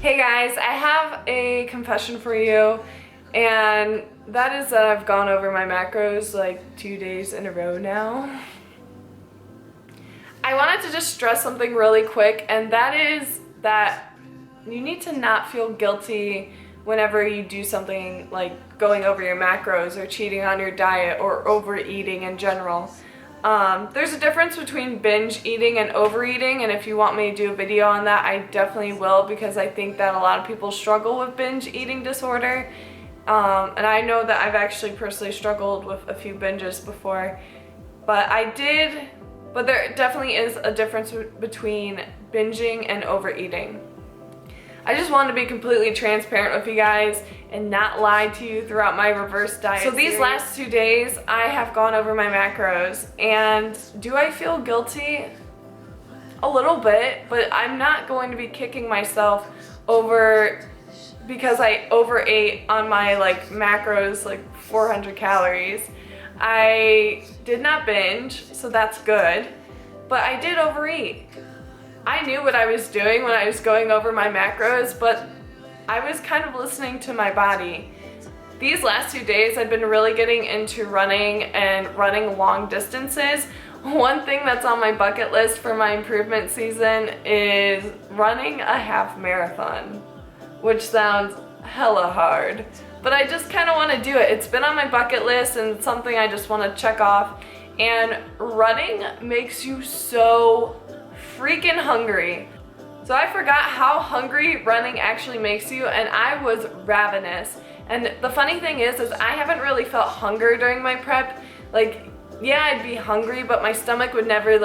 Hey guys, I have a confession for you, and that is that I've gone over my macros like 2 days in a row now. I wanted to just stress something really quick, and that is that you need to not feel guilty whenever you do something like going over your macros or cheating on your diet or overeating in general. There's a difference between binge eating and overeating, and if you want me to do a video on that, I definitely will, because I think that a lot of people struggle with binge eating disorder. And I know that I've actually personally struggled with a few binges before, but there definitely is a difference between binging and overeating. I just wanted to be completely transparent with you guys and not lie to you throughout my reverse diet. So these last 2 days, I have gone over my macros, and do I feel guilty? A little bit, but I'm not going to be kicking myself over because I overate on my macros, 400 calories. I did not binge, so that's good, but I did overeat. I knew what I was doing when I was going over my macros, but I was kind of listening to my body. These last 2 days I've been really getting into running and running long distances. One thing that's on my bucket list for my improvement season is running a half marathon, which sounds hella hard, but I just kind of want to do it. It's been on my bucket list and it's something I just want to check off, and running makes you so freaking hungry. So I forgot how hungry running actually makes you, and I was ravenous. And the funny thing is I haven't really felt hunger during my prep. Yeah, I'd be hungry, but my stomach would never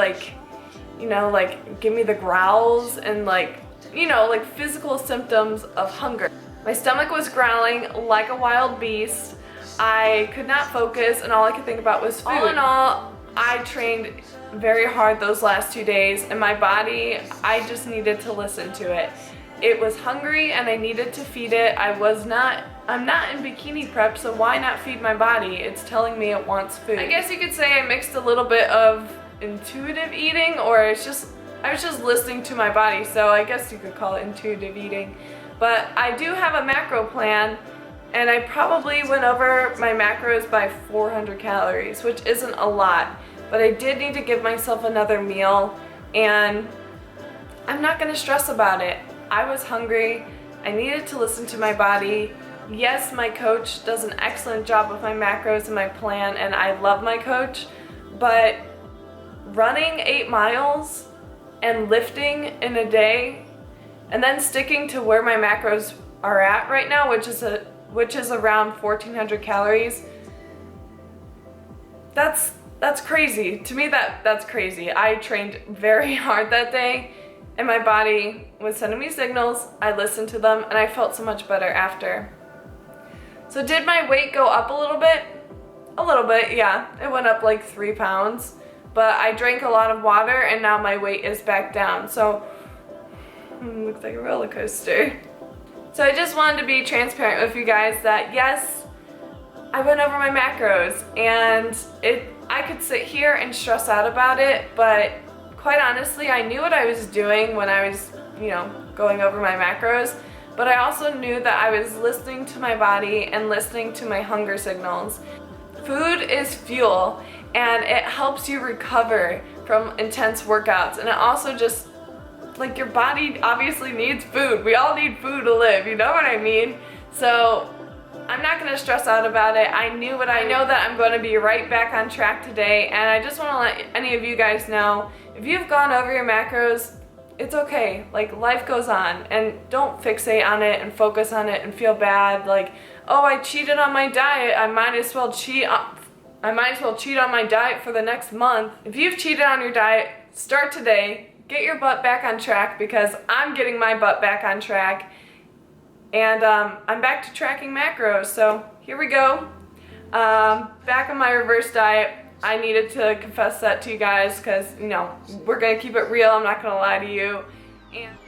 give me the growls and physical symptoms of hunger. My stomach was growling like a wild beast. I could not focus, and all I could think about was food. All in all, I trained very hard those last 2 days, and my body, I just needed to listen to it. It was hungry and I needed to feed it. I'm not in bikini prep, so why not feed my body? It's telling me it wants food. I guess you could say I mixed a little bit of intuitive eating, or I was just listening to my body, so I guess you could call it intuitive eating. But I do have a macro plan, and I probably went over my macros by 400 calories, which isn't a lot. But I did need to give myself another meal, and I'm not going to stress about it. I was hungry. I needed to listen to my body. Yes, my coach does an excellent job with my macros and my plan, and I love my coach, but running 8 miles and lifting in a day and then sticking to where my macros are at right now, which is around 1,400 calories, that's crazy. To me, that's crazy. I trained very hard that day, and my body was sending me signals. I listened to them, and I felt so much better after. So did my weight go up a little bit? A little bit, yeah. It went up 3 pounds, but I drank a lot of water, and now my weight is back down. So, looks like a roller coaster. So I just wanted to be transparent with you guys that yes, I went over my macros, and I could sit here and stress out about it, but quite honestly, I knew what I was doing when I was, going over my macros, but I also knew that I was listening to my body and listening to my hunger signals. Food is fuel, and it helps you recover from intense workouts, and it also just, your body obviously needs food. We all need food to live, you know what I mean? So I'm not going to stress out about it. I know that I'm going to be right back on track today, and I just want to let any of you guys know, if you've gone over your macros, it's okay. Life goes on, and don't fixate on it and focus on it and feel bad. Oh, I cheated on my diet. I might as well cheat on my diet for the next month. If you've cheated on your diet, start today. Get your butt back on track, because I'm getting my butt back on track. And I'm back to tracking macros, so here we go. Back on my reverse diet. I needed to confess that to you guys, because, we're going to keep it real. I'm not going to lie to you.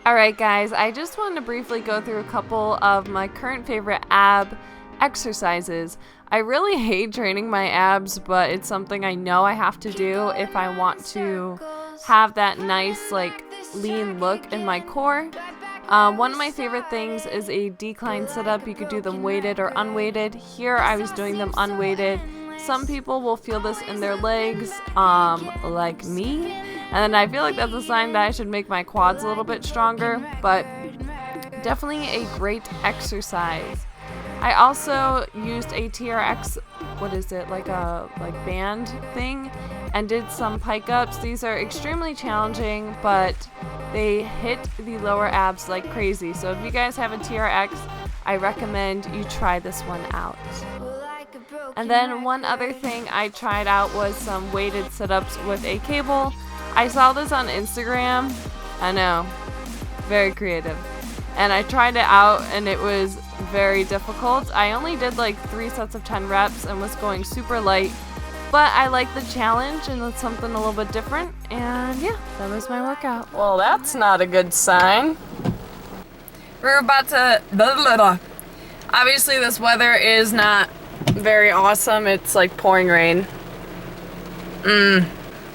Alright guys, I just wanted to briefly go through a couple of my current favorite ab exercises. I really hate training my abs, but it's something I know I have to do if I want to have that nice, lean look in my core. One of my favorite things is a decline sit-up. You could do them weighted or unweighted. Here I was doing them unweighted. Some people will feel this in their legs, like me, and I feel like that's a sign that I should make my quads a little bit stronger, but definitely a great exercise. I also used a TRX, what is it, like a band thing, and did some pike ups. These are extremely challenging, but they hit the lower abs like crazy. So if you guys have a TRX, I recommend you try this one out. And then one other thing I tried out was some weighted sit-ups with a cable. I saw this on Instagram. I know, very creative. And I tried it out and it was very difficult. I only did like 3 sets of 10 reps and was going super light. But I like the challenge and it's something a little bit different. And yeah, that was my workout. Well, that's not a good sign. We're about to... Obviously this weather is not very awesome. It's like pouring rain.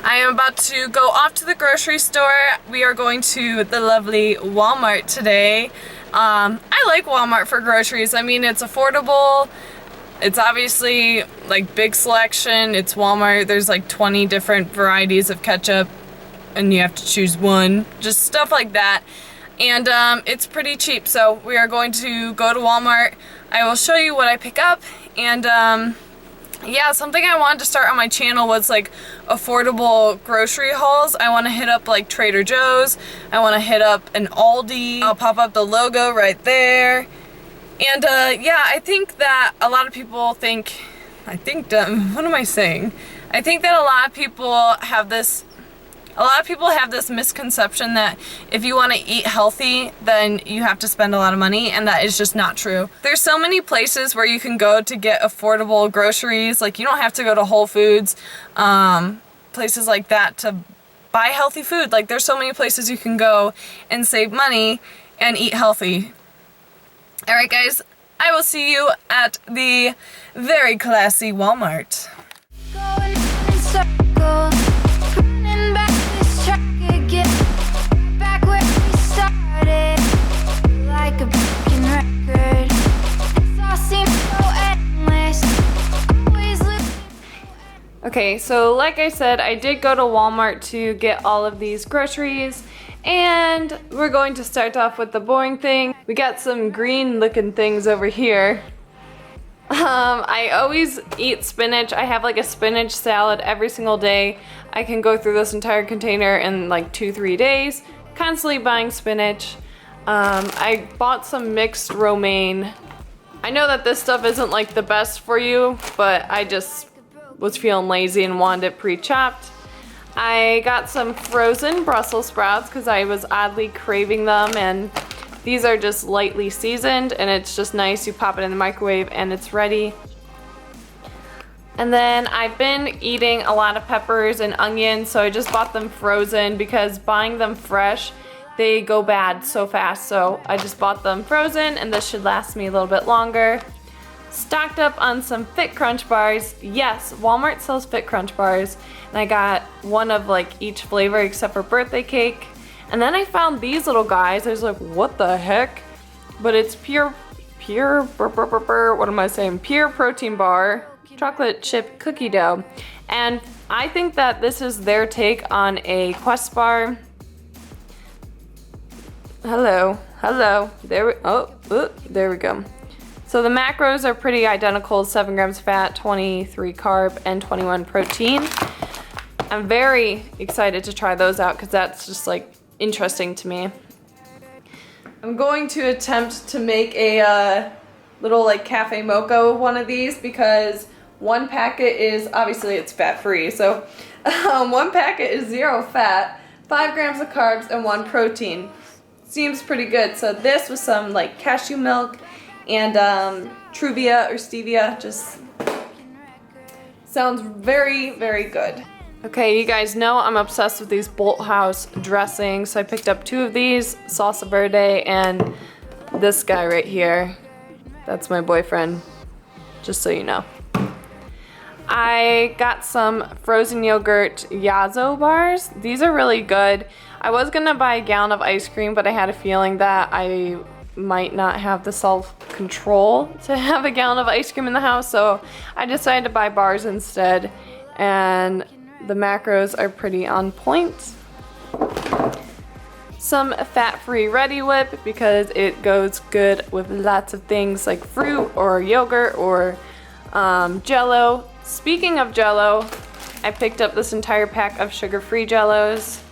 I am about to go off to the grocery store. We are going to the lovely Walmart today. I like Walmart for groceries. I mean, it's affordable. It's obviously like big selection. It's Walmart. There's like 20 different varieties of ketchup and you have to choose one. Just stuff like that. And it's pretty cheap. So we are going to go to Walmart. I will show you what I pick up. And yeah, something I wanted to start on my channel was like affordable grocery hauls. I want to hit up like Trader Joe's. I want to hit up an Aldi. I'll pop up the logo right there. And yeah, I think that a lot of people think, what am I saying? I think that a lot of people have this misconception that if you want to eat healthy, then you have to spend a lot of money, and that is just not true. There's so many places where you can go to get affordable groceries. Like, you don't have to go to Whole Foods, places like that to buy healthy food. Like, there's so many places you can go and save money and eat healthy. Alright guys, I will see you at the very classy Walmart. Going in circles, running back this track again, back where we started, like a broken record. This all seems so endless, always looking. Okay, so like I said, I did go to Walmart to get all of these groceries. And we're going to start off with the boring thing. We got some green looking things over here. I always eat spinach. I have like a spinach salad every single day. I can go through this entire container in like 2-3 days. Constantly buying spinach. I bought some mixed romaine. I know that this stuff isn't like the best for you, but I just was feeling lazy and wanted it pre-chopped. I got some frozen Brussels sprouts because I was oddly craving them, and these are just lightly seasoned and it's just nice. You pop it in the microwave and it's ready. And then I've been eating a lot of peppers and onions, so I just bought them frozen because buying them fresh, they go bad so fast. So I just bought them frozen and this should last me a little bit longer. Stocked up on some Fit Crunch bars. Yes, Walmart sells Fit Crunch bars. And I got one of like each flavor except for birthday cake. And then I found these little guys. I was like, what the heck? But it's pure protein bar, chocolate chip cookie dough. And I think that this is their take on a Quest bar. Hello. There we go. So the macros are pretty identical, 7 grams fat, 23 carb, and 21 protein. I'm very excited to try those out because that's just like interesting to me. I'm going to attempt to make a little like cafe mocha one of these because one packet is, obviously it's fat free, so one packet is 0 fat, 5 grams of carbs, and 1 protein. Seems pretty good. So this with some like cashew milk and Truvia or stevia, just sounds very, very good. Okay, you guys know I'm obsessed with these Bolt House dressings, so I picked up 2 of these, salsa verde and this guy right here. That's my boyfriend, just so you know. I got some frozen yogurt Yazo bars. These are really good. I was gonna buy a gallon of ice cream, but I had a feeling that I might not have the self-control to have a gallon of ice cream in the house, so I decided to buy bars instead, and the macros are pretty on point. Some fat-free Ready Whip because it goes good with lots of things like fruit or yogurt or Jell-O. Speaking of Jell-O, I picked up this entire pack of sugar-free Jell-Os.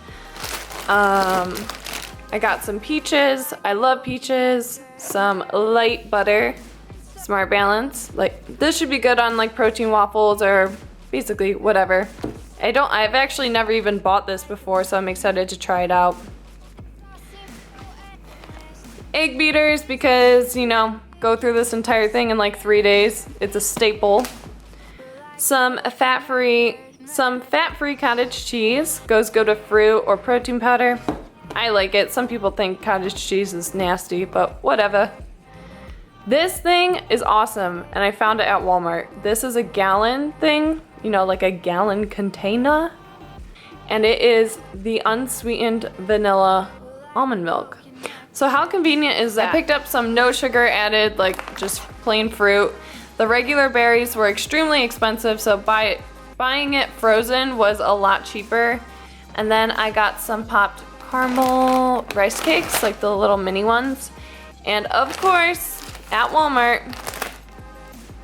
I got some peaches. I love peaches. Some light butter. Smart Balance. Like, this should be good on like protein waffles or basically whatever. I've actually never even bought this before, so I'm excited to try it out. Egg beaters because, you know, go through this entire thing in like 3 days. It's a staple. Some fat-free cottage cheese. Goes good with fruit or protein powder. I like it. Some people think cottage cheese is nasty, but whatever. This thing is awesome, and I found it at Walmart. This is a gallon thing, you know, like a gallon container. And it is the unsweetened vanilla almond milk. So how convenient is that? I picked up some no sugar added, like just plain fruit. The regular berries were extremely expensive, so buying it frozen was a lot cheaper. And then I got some popped caramel rice cakes, like the little mini ones. And of course, at Walmart,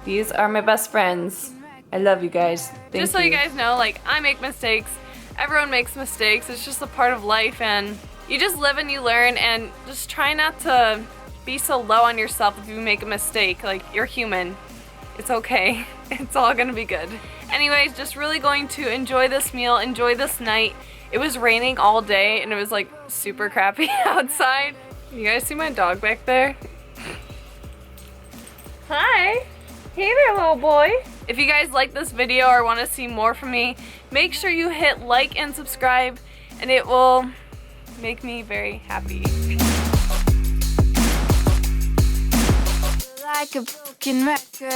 these are my best friends. I love you guys. Thank you. Just so you guys know, like, I make mistakes. Everyone makes mistakes. It's just a part of life, and you just live and you learn, and just try not to be so low on yourself if you make a mistake. Like, you're human. It's okay. It's all gonna be good. Anyways, just really going to enjoy this meal, enjoy this night. It was raining all day and it was like super crappy outside. You guys see my dog back there? Hi. Hey there, little boy. If you guys like this video or want to see more from me, make sure you hit like and subscribe, and it will make me very happy. Like a broken record.